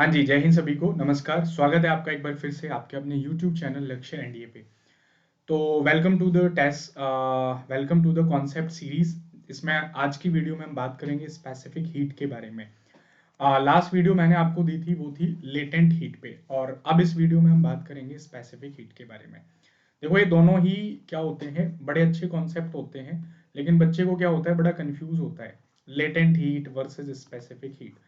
हाँ जी, जय हिंद सभी को, नमस्कार। स्वागत है आपका एक बार फिर से आपके अपने यूट्यूब चैनल लक्ष्य एनडीए पे। तो welcome to the test, welcome to the concept series. इसमें आज की वीडियो में हम बात करेंगे स्पेसिफिक हीट के बारे में। लास्ट वीडियो मैंने आपको दी थी, वो थी लेटेंट हीट पे, और अब इस वीडियो में हम बात करेंगे स्पेसिफिक हीट के बारे में। देखो, ये दोनों ही क्या होते हैं, बड़े अच्छे कॉन्सेप्ट होते हैं, लेकिन बच्चे को क्या होता है, बड़ा कंफ्यूज होता है latent heat versus specific heat.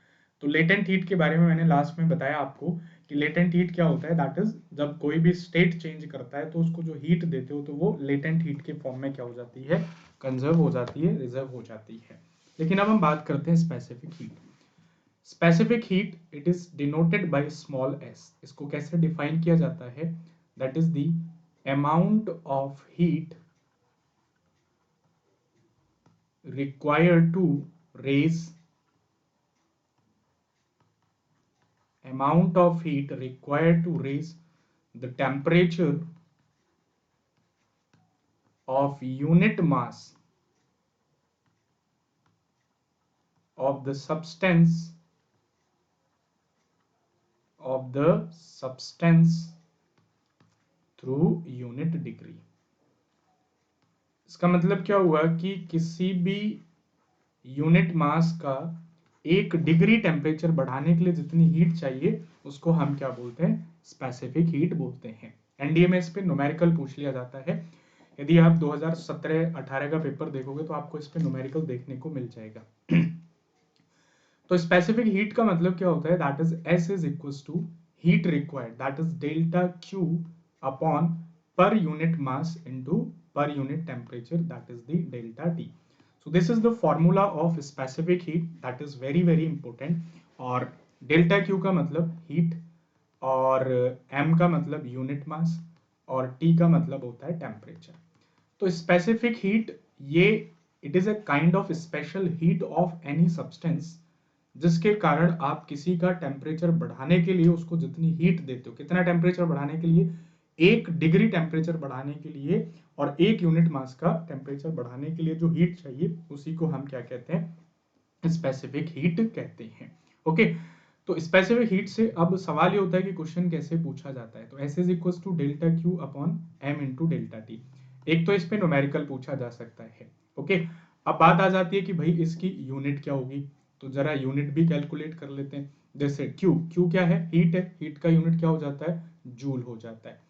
तो लेटेंट हीट के बारे में मैंने लास्ट में बताया आपको कि लेटेंट हीट क्या होता है, दैट इज जब कोई भी स्टेट चेंज करता है तो उसको जो हीट देते हो तो वो लेटेंट हीट के फॉर्म में क्या हो जाती है, कंजर्व हो जाती है, रिजर्व हो जाती है। लेकिन अब हम बात करते हैं specific heat. Specific heat it is denoted by small S. इसको कैसे डिफाइन किया जाता है, that is the amount of heat required to raise amount of heat required to raise the temperature of unit mass of the substance through unit degree। इसका मतलब क्या हुआ कि किसी भी यूनिट मास का एक डिग्री टेम्परेचर बढ़ाने के लिए जितनी हीट चाहिए उसको हम क्या बोलते हैं, स्पेसिफिक हीट बोलते हैं। एनडीए में इस पे न्यूमेरिकल पूछ लिया जाता है। यदि आप 2017-18 का पेपर देखोगे तो आपको इस पे न्यूमेरिकल देखने को मिल जाएगा। तो स्पेसिफिक हीट का मतलब क्या होता है, that is S is equals to heat required, that is delta Q upon per unit mass into per unit temperature, that is the delta T. So this is the formula of specific heat, that is very very important। और delta Q का मतलब heat, और m का मतलब unit mass, और t का मतलब होता है टेम्परेचर। तो स्पेसिफिक हीट ये it is a kind of special heat of any substance, जिसके कारण आप किसी का टेम्परेचर बढ़ाने के लिए उसको जितनी हीट देते हो, कितना टेम्परेचर बढ़ाने के लिए, एक डिग्री टेम्परेचर बढ़ाने के लिए और एक यूनिट मास का टेम्परेचर बढ़ाने के लिए जो हीट चाहिए उसी को हम क्या कहते हैं, स्पेसिफिक हीट कहते हैं। ओके, तो स्पेसिफिक हीट से अब सवाल ये होता है कि क्वेश्चन कैसे पूछा जाता है। तो S is equal to delta Q upon M into delta T. एक तो इस पे न्यूमेरिकल पूछा जा सकता है। ओके, अब बात आ जाती है कि भाई इसकी यूनिट क्या होगी, तो जरा यूनिट भी कैलकुलेट कर लेते हैं। जैसे क्यू, क्यू क्या है, हीट है, हीट का यूनिट क्या हो जाता है, जूल हो जाता है।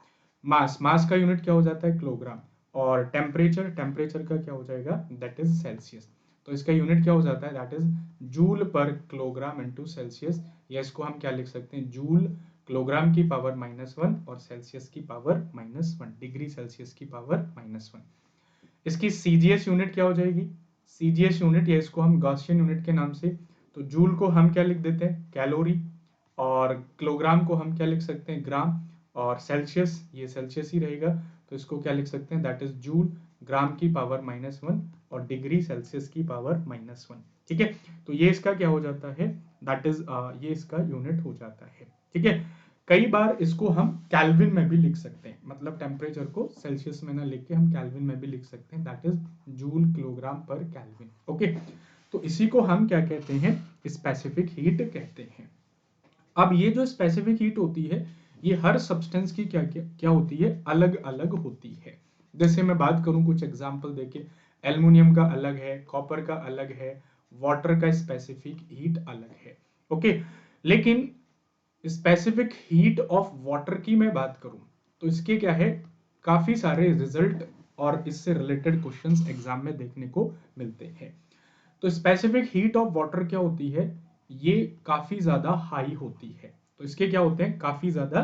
मास, मास का यूनिट क्या हो जाता है, किलोग्राम। और टेम्परेचर, टेम्परेचर का क्या हो जाएगा, दैट इज सेल्सियस। तो इसका यूनिट क्या हो जाता है, दैट इज जूल पर किलोग्राम इंटू सेल्सियस, या इसको हम क्या लिख सकते हैं, जूल किलोग्राम की पावर -1 और सेल्सियस की पावर -1, डिग्री सेल्सियस की पावर -1। इसकी सीजीएस यूनिट क्या हो जाएगी, सीजीएस यूनिट, या इसको हम गॉसियन यूनिट के नाम से, तो जूल को हम क्या लिख देते हैं, कैलोरी, और किलोग्राम को हम क्या लिख सकते हैं, ग्राम, और सेल्सियस, ये सेल्सियस ही रहेगा, तो इसको क्या लिख सकते हैं, दैट इज जूल ग्राम की पावर -1 और डिग्री सेल्सियस की पावर -1। ठीक है, तो ये इसका क्या हो जाता है, दैट इज ये इसका यूनिट हो जाता है। ठीक है, कई बार इसको हम कैल्विन में भी लिख सकते हैं, मतलब टेम्परेचर को सेल्सियस में ना लिख के हम कैल्विन में भी लिख सकते हैं, दैट इज जूल किलोग्राम पर कैल्विन। ओके, तो इसी को हम क्या कहते हैं, स्पेसिफिक हीट कहते हैं। अब ये जो स्पेसिफिक हीट होती है ये हर सब्सटेंस की क्या क्या क्या होती है, अलग अलग होती है। जैसे मैं बात करूं कुछ एग्जांपल देके, एल्युमिनियम का अलग है, कॉपर का अलग है, वाटर का स्पेसिफिक हीट अलग है। ओके, लेकिन स्पेसिफिक हीट ऑफ वाटर की मैं बात करूं तो इसके क्या है, काफी सारे रिजल्ट और इससे रिलेटेड क्वेश्चंस एग्जाम में देखने को मिलते हैं। तो स्पेसिफिक हीट ऑफ वाटर क्या होती है, ये काफी ज्यादा हाई होती है। तो इसके क्या होते हैं, काफी ज्यादा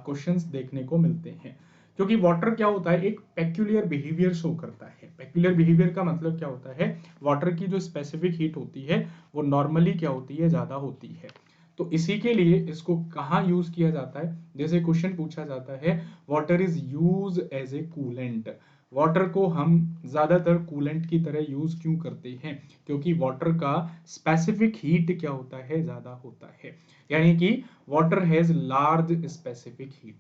क्वेश्चंस देखने को मिलते हैं, क्योंकि वाटर क्या होता है, एक पेक्यूलियर बिहेवियर शो करता है। पेक्यूलियर बिहेवियर का मतलब क्या होता है, वाटर की जो स्पेसिफिक हीट होती है वो नॉर्मली क्या होती है, ज्यादा होती है। तो इसी के लिए इसको कहाँ यूज किया जाता है, जैसे क्वेश्चन पूछा जाता है, water is use as a coolant. Water को हम ज्यादातर कूलेंट की तरह यूज क्यों करते हैं, क्योंकि वाटर का स्पेसिफिक हीट क्या होता है, ज्यादा होता है। यानी कि water has large specific heat,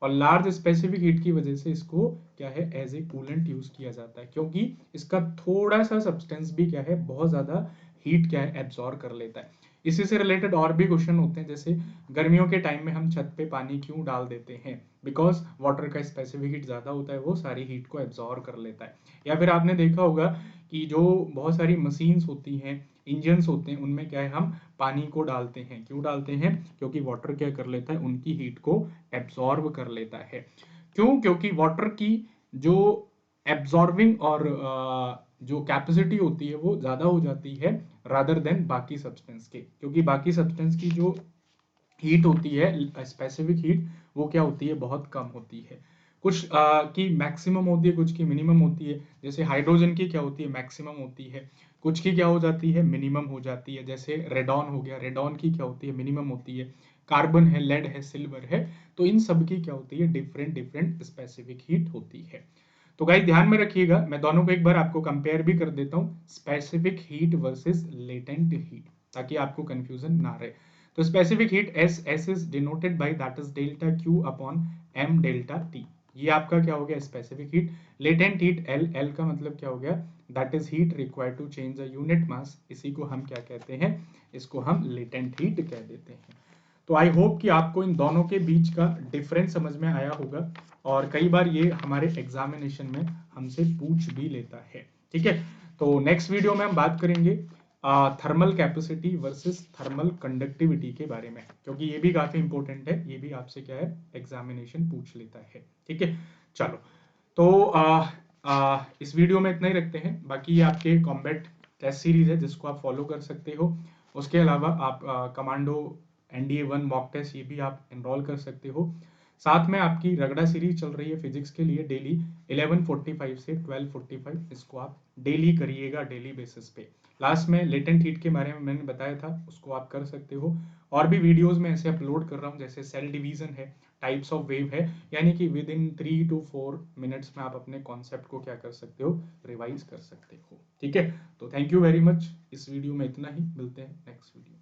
और लार्ज स्पेसिफिक हीट की वजह से इसको क्या है, एज ए कूलेंट यूज किया जाता है, क्योंकि इसका थोड़ा सा सब्सटेंस भी क्या है, बहुत ज्यादा हीट क्या है, एब्सॉर्ब कर लेता है। इसी से रिलेटेड और भी क्वेश्चन होते हैं, जैसे गर्मियों के टाइम में हम छत पे पानी क्यों डाल देते हैं, बिकॉज वाटर का स्पेसिफिक हीट ज़्यादा होता है, वो सारी हीट को एब्जॉर्व कर लेता है। या फिर आपने देखा होगा कि जो बहुत सारी मशीन्स होती हैं, इंजन्स होते हैं, उनमें क्या है, हम पानी को डालते हैं, क्यों डालते हैं, क्योंकि वाटर क्या कर लेता है, उनकी हीट को एब्जॉर्ब कर लेता है। क्यों, क्योंकि वाटर की जो एब्जॉर्बिंग और जो कैपेसिटी होती है वो ज़्यादा हो जाती है रादर देन बाकी सब्सटेंस के, क्योंकि बाकी सब्सटेंस की जो हीट होती है, स्पेसिफिक हीट, वो क्या होती है, बहुत कम होती है। कुछ की मैक्सिमम होती है, कुछ की मिनिमम होती है। जैसे हाइड्रोजन की क्या होती है, मैक्सिमम होती है। कुछ की क्या हो जाती है, मिनिमम हो जाती है। जैसे रेडॉन हो गया, रेडॉन की क्या होती है, मिनिमम होती है। कार्बन है, लेड है, सिल्वर है, तो इन सब की क्या होती है, डिफरेंट डिफरेंट स्पेसिफिक हीट होती है। तो गाइस ध्यान में रखिएगा, मैं दोनों को एक बार आपको कंपेयर भी कर देता हूँ, specific heat versus latent heat, ताकि आपको कंफ्यूजन ना रहे। तो specific heat S is denoted by that is delta Q upon M delta T, ये आपका क्या हो गया, specific heat. Latent heat L, L का मतलब क्या हो गया, that is heat required to change the unit mass, इसी को हम क्या कहते हैं, इसको हम लेटेंट हीट कह देते हैं। तो आई होप कि आपको इन दोनों के बीच का डिफरेंस समझ में आया होगा, और कई बार ये हमारे एग्जामिनेशन में हमसे पूछ भी लेता है। ठीक है, तो नेक्स्ट वीडियो में हम बात करेंगे thermal capacity versus thermal conductivity के बारे में, क्योंकि ये भी काफी इंपॉर्टेंट है, ये भी आपसे क्या है, एग्जामिनेशन पूछ लेता है। ठीक है, चलो, तो इस वीडियो में इतना ही रखते हैं। बाकी ये आपके कॉम्बैट टेस्ट सीरीज है जिसको आप फॉलो कर सकते हो। उसके अलावा आप कमांडो NDA 1 मॉक टेस्ट, ये भी आप एनरोल कर सकते हो। साथ में आपकी रगड़ा सीरीज चल रही है फिजिक्स के लिए, डेली 11:45 से 12:45, इसको आप डेली करिएगा, डेली बेसिस पे। लास्ट में लेटेंट हीट के बारे में मैंने बताया था, उसको आप कर सकते हो। और भी वीडियोस में ऐसे अपलोड कर रहा हूँ, जैसे सेल डिवीजन है, टाइप्स ऑफ वेव है, यानी कि विद इन 3 to 4 मिनट्स में आप अपने कॉन्सेप्ट को क्या कर सकते हो, रिवाइज कर सकते हो। ठीक है, तो थैंक यू वेरी मच, इस वीडियो में इतना ही, मिलते हैं नेक्स्ट वीडियो।